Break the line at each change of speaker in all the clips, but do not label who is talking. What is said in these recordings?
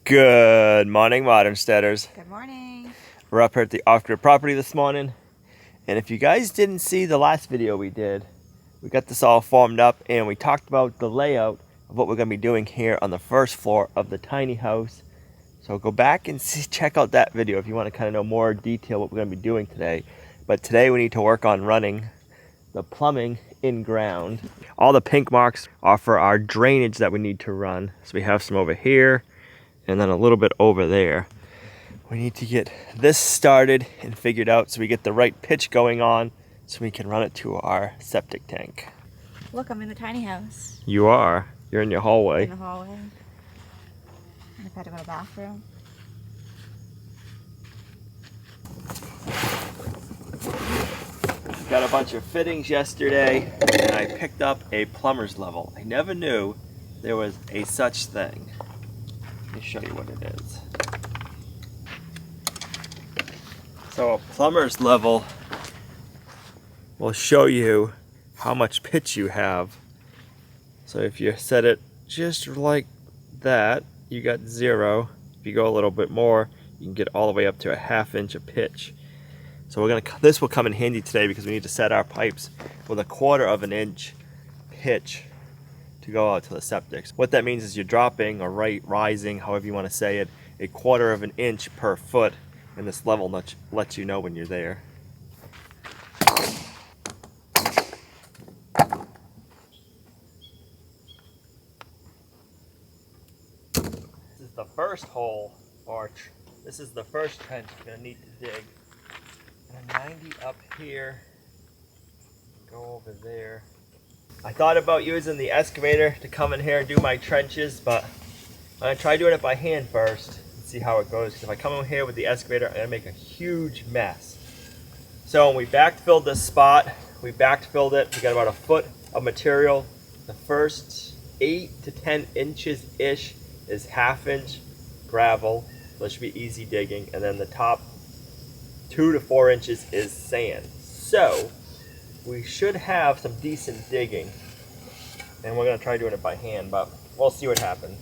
Good morning, Modern Steaders.
Good morning.
We're up here at the off-grid property this morning. And if you guys didn't see the last video we did, we got this all formed up and we talked about the layout of what we're going to be doing here on the first floor of the tiny house. So go back and check out that video if you want to kind of know more detail what we're going to be doing today. But today we need to work on running the plumbing in ground. All the pink marks are for our drainage that we need to run. So we have some over here and then a little bit over there. We need to get this started and figured out so we get the right pitch going on so we can run it to our septic tank.
Look, I'm in the tiny house.
You are. You're in your hallway.
In the hallway. I've had to go to the bathroom.
Got a bunch of fittings yesterday and I picked up a plumber's level. I never knew there was a such thing. Let me show you what it is. So a plumber's level will show you how much pitch you have. So if you set it just like that, you got 0. If you go a little bit more, you can get all the way up to a 1/2 inch of pitch. So this will come in handy today because we need to set our pipes with a 1/4 inch pitch to go out to the septic. What that means is you're dropping or rising, however you want to say it, a 1/4 inch per foot, and this level lets you know when you're there. This is the first hole, or this is the first trench you're going to need to dig. And 90 up here, go over there. I thought about using the excavator to come in here and do my trenches, but I'm going to try doing it by hand first and see how it goes. Because if I come in here with the excavator, I'm going to make a huge mess. So when we backfilled this spot, we backfilled it. We got about 1 foot of material. The first 8 to 10 inches-ish is 1/2 inch gravel. So it should be easy digging. And then the top 2 to 4 inches is sand. So we should have some decent digging, and we're going to try doing it by hand, but we'll see what happens.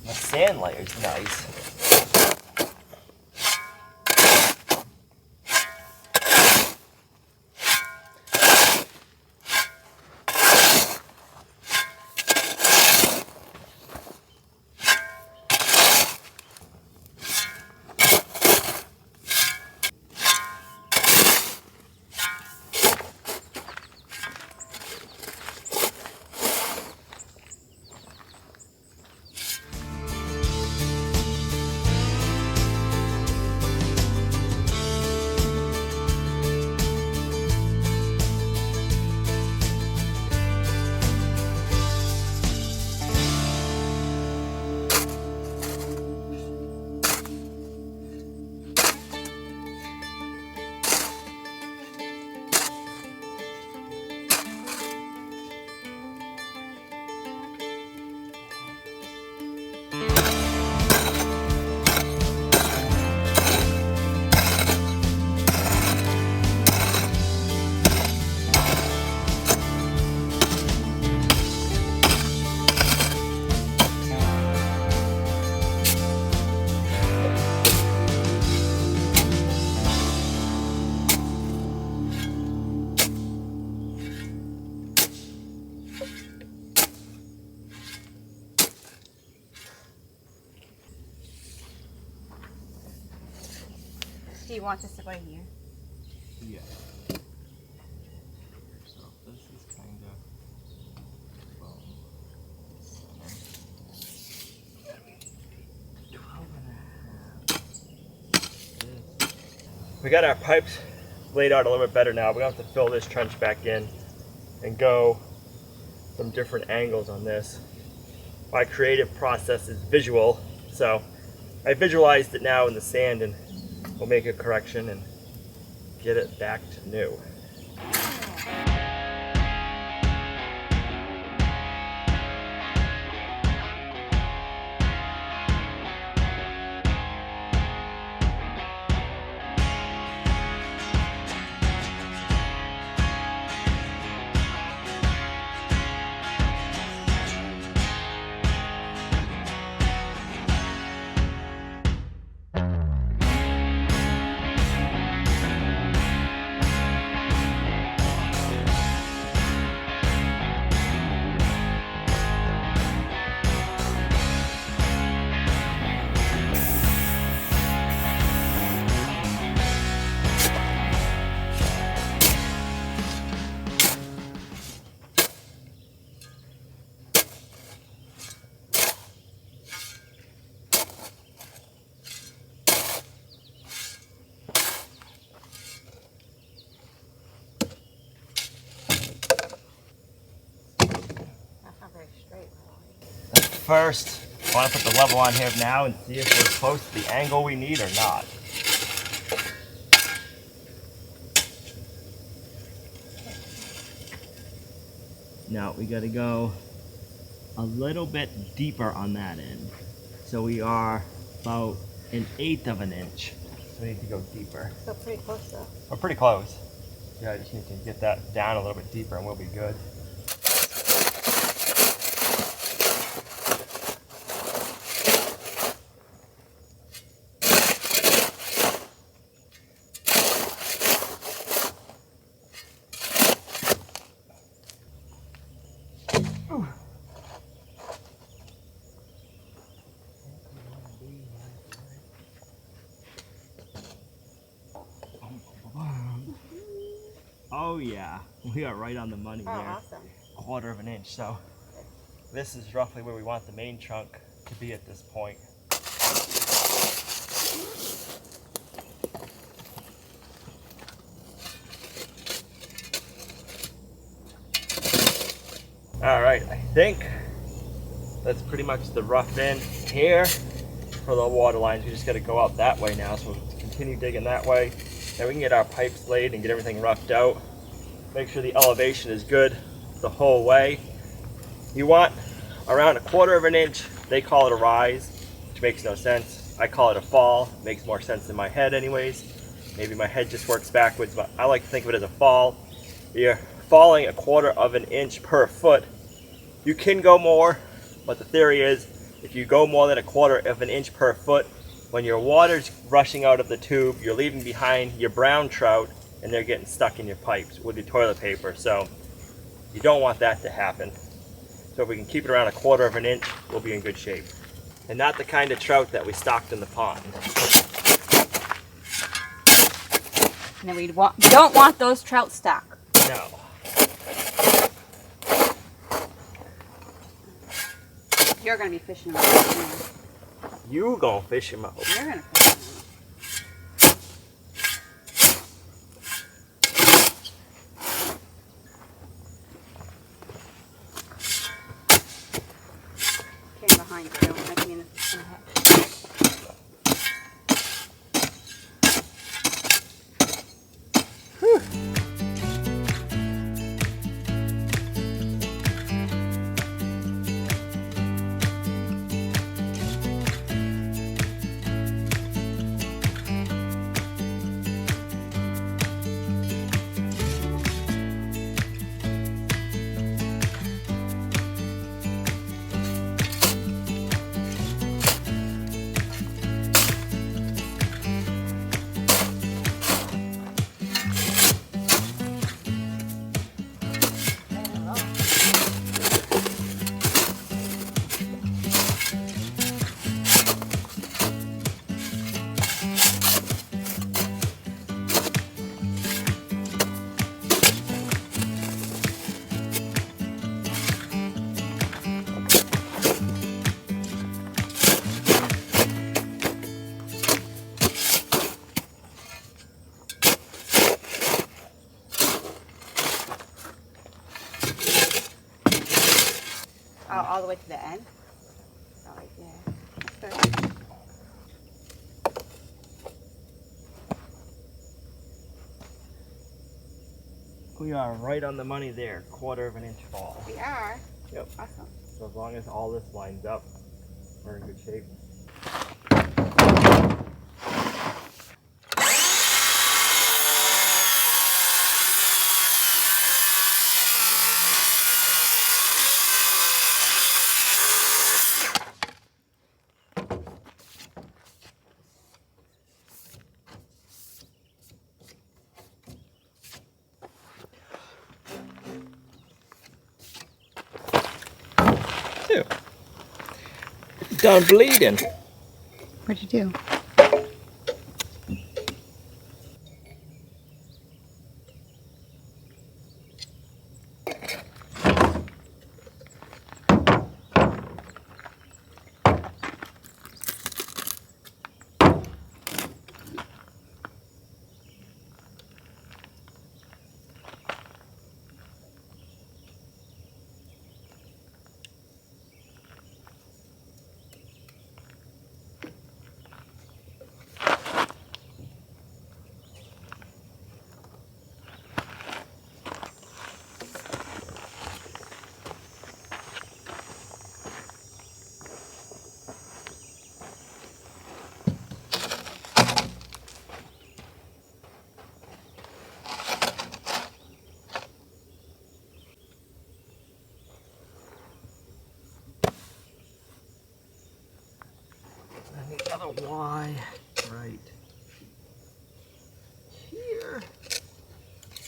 The sand layer is nice.
Do you want us to go here?
Yeah. So this is kind of We got our pipes laid out a little bit better now. We're going to have to fill this trench back in and go some different angles on this. My creative process is visual, so I visualized it now in the sand, and we'll make a correction and get it back to new. first, I want to put the level on here now and see if we're close to the angle we need or not. Now we got to go a little bit deeper on that end. So we are about 1/8 of an inch. So we need to go deeper.
So pretty close though.
We're pretty close. Yeah, I just need to get that down a little bit deeper and we'll be good. Oh yeah, we are right on the money there.
Awesome.
1/4 of an inch. So this is roughly where we want the main trunk to be at this point. All right, I think that's pretty much the rough end here for the water lines. We just got to go out that way now, so we'll continue digging that way. Then we can get our pipes laid and get everything roughed out. Make sure the elevation is good the whole way. You want around 1/4 of an inch. They call it a rise, which makes no sense. I call it a fall. It makes more sense in my head anyways. Maybe my head just works backwards, but I like to think of it as a fall. You're falling 1/4 of an inch per foot. You can go more, but the theory is if you go more than 1/4 of an inch per foot, when your water's rushing out of the tube, you're leaving behind your brown trout and they're getting stuck in your pipes with your toilet paper. So you don't want that to happen. So if we can keep it around 1/4 of an inch, we'll be in good shape. And not the kind of trout that we stocked in the pond.
And then we don't want those trout stock.
No.
You're going to be fishing them out.
You gonna fish them out.
You're going to fish them out. Okay, behind you. Don't let me in the head. All the way to the end? Oh, right there. That's good.
We are right on the money there, 1/4 of an inch fall.
We are?
Yep.
Awesome.
So as long as all this lines up, we're in good shape. Done bleeding.
What'd you do?
And the other Y right here.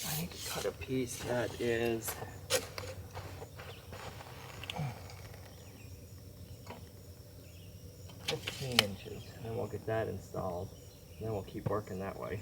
I need to cut a piece that is 15 inches, and then we'll get that installed, and then we'll keep working that way.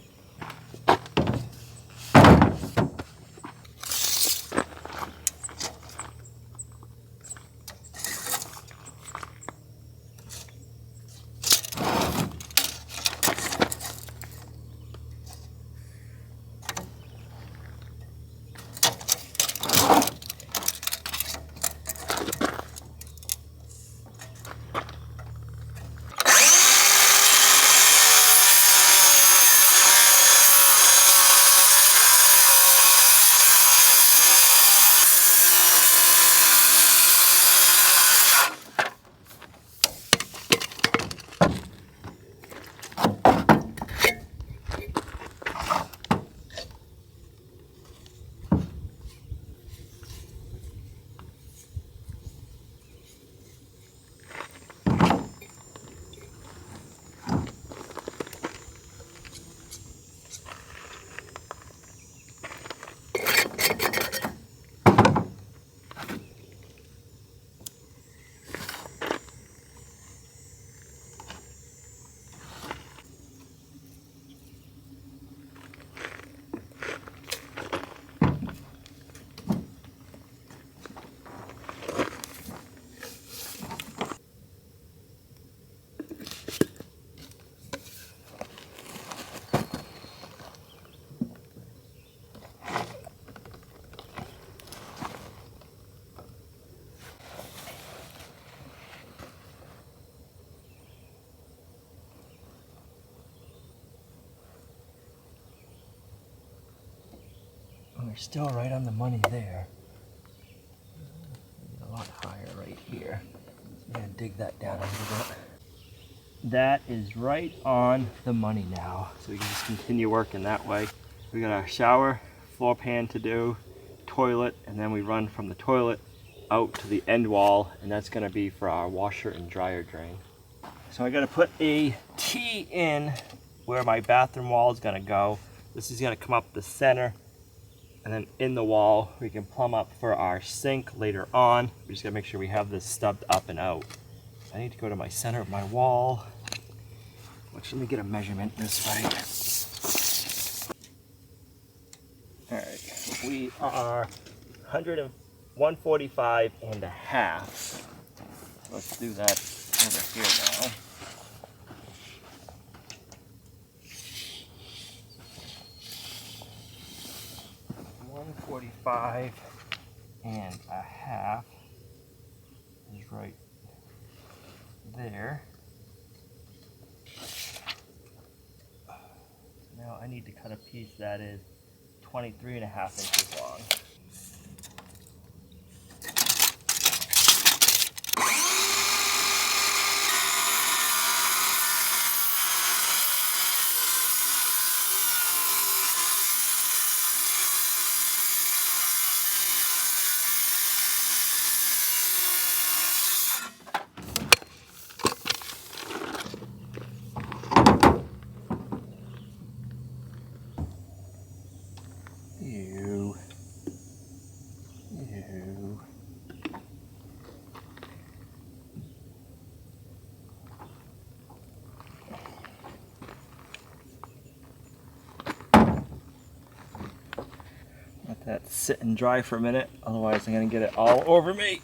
We're still right on the money there. A lot higher right here. So I'm going to dig that down a little bit. That is right on the money now. So we can just continue working that way. We got our shower, floor pan to do, toilet, and then we run from the toilet out to the end wall, and that's going to be for our washer and dryer drain. So I got to put a T in where my bathroom wall is going to go. This is going to come up the center. And then in the wall, we can plumb up for our sink later on. We just gotta make sure we have this stubbed up and out. I need to go to my center of my wall. Which, let me get a measurement this way. All right, we are 145 and a half. Let's do that over here now. 145 and a half is right there. Now I need to cut a piece that is 23 and a half inches long. Let that sit and dry for a minute, otherwise I'm going to get it all over me.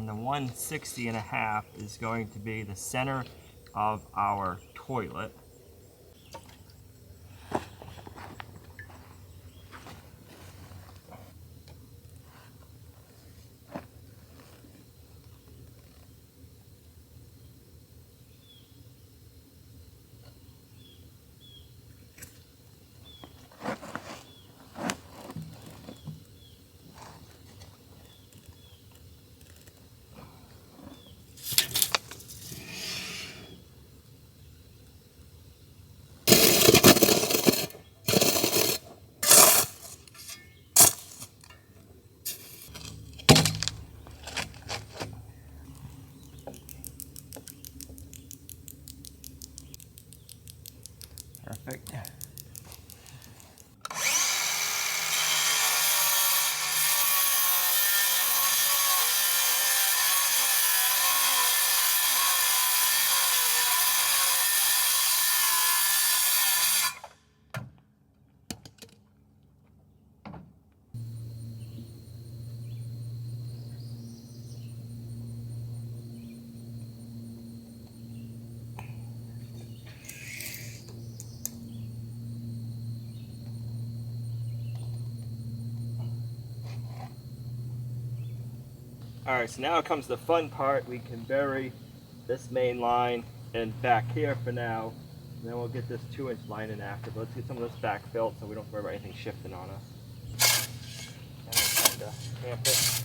And the 160.5 is going to be the center of our toilet. Perfect. Alright, so now comes the fun part. We can bury this main line and back here for now. And then we'll get this 2-inch line in after. But let's get some of this back filled so we don't worry about anything shifting on us. And I'll kind of tamp it.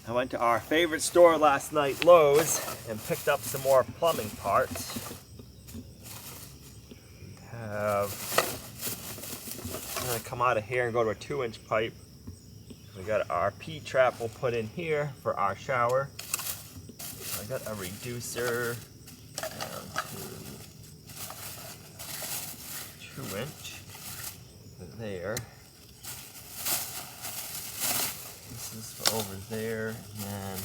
I went to our favorite store last night, Lowe's, and picked up some more plumbing parts. I'm going to come out of here and go to a 2-inch pipe. We got our P-trap we'll put in here for our shower. I got a reducer down to 2-inch there. This is for over there, and then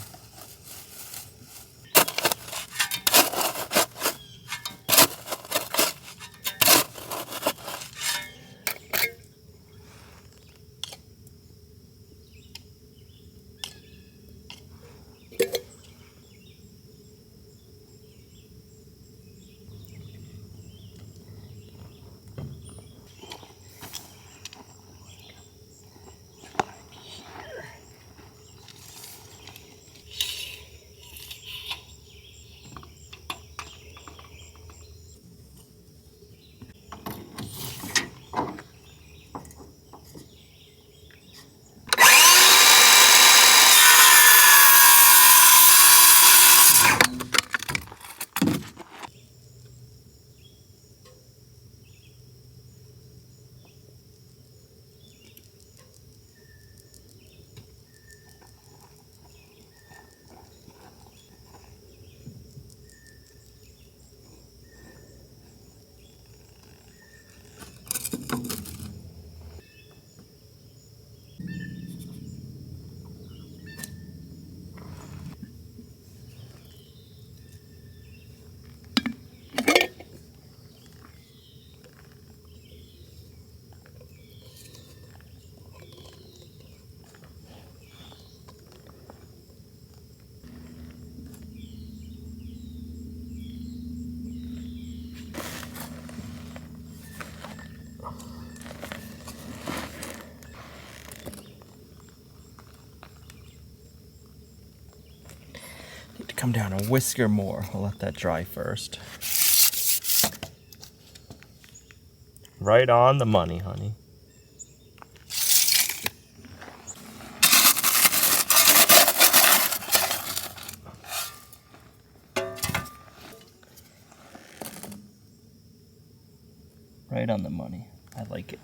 come down a whisker more. We'll let that dry first. Right on the money, honey. Right on the money. I like it.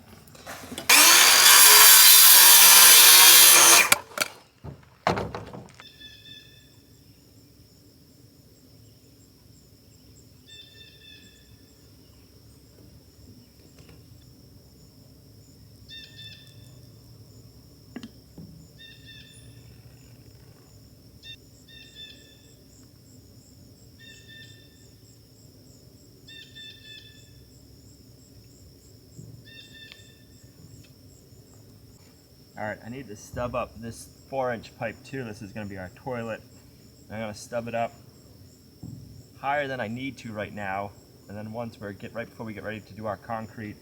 Alright, I need to stub up this 4-inch pipe too. This is going to be our toilet. I'm going to stub it up higher than I need to right now. And then once right before we get ready to do our concrete,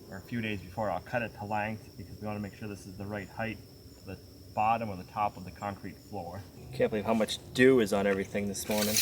or a few days before, I'll cut it to length because we want to make sure this is the right height to the bottom or the top of the concrete floor. Can't believe how much dew is on everything this morning.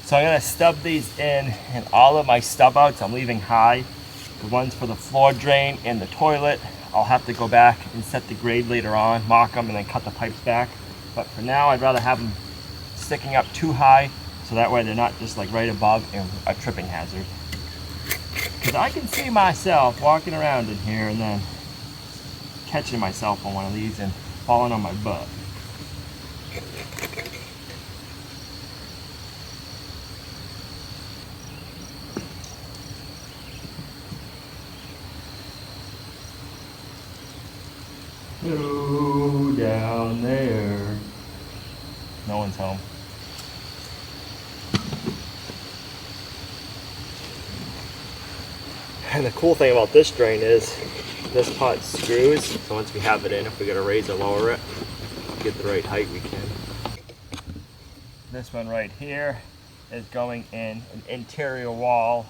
So I'm going to stub these in, and all of my stub outs I'm leaving high. The ones for the floor drain and the toilet, I'll have to go back and set the grade later on, mock them, and then cut the pipes back. But for now, I'd rather have them sticking up too high, so that way they're not just like right above and a tripping hazard. Because I can see myself walking around in here and then catching myself on one of these and falling on my butt. Hello, down there. No one's home. And the cool thing about this drain is this pot screws, so once we have it in, if we gotta raise or lower it, get the right height we can. This one right here is going in an interior wall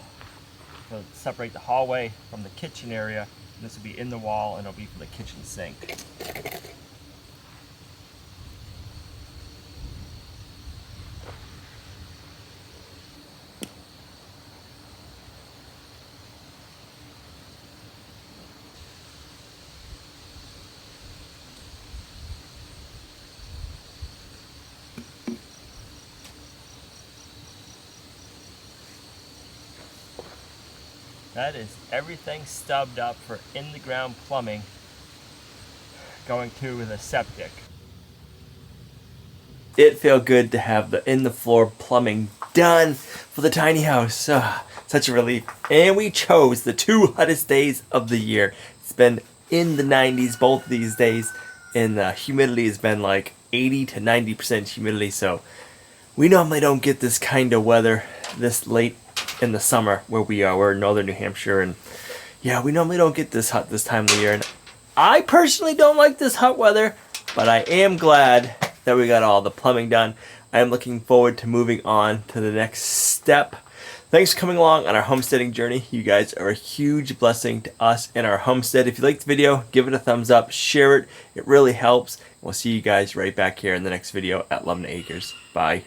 to separate the hallway from the kitchen area. This will be in the wall and it'll be for the kitchen sink. That is everything stubbed up for in-the-ground plumbing going to the septic. It felt good to have the in-the-floor plumbing done for the tiny house. Such a relief. And we chose the 2 hottest days of the year. It's been in the 90s both these days, and the humidity has been like 80 to 90% humidity, so we normally don't get this kind of weather this late in the summer where we are. We're in northern New Hampshire, and yeah, we normally don't get this hot this time of the year. And I personally don't like this hot weather, but I am glad that we got all the plumbing done. I am looking forward to moving on to the next step. Thanks for coming along on our homesteading journey. You guys are a huge blessing to us and our homestead. If you liked the video, give it a thumbs up, share it. It really helps. We'll see you guys right back here in the next video at Lumnah Acres. Bye.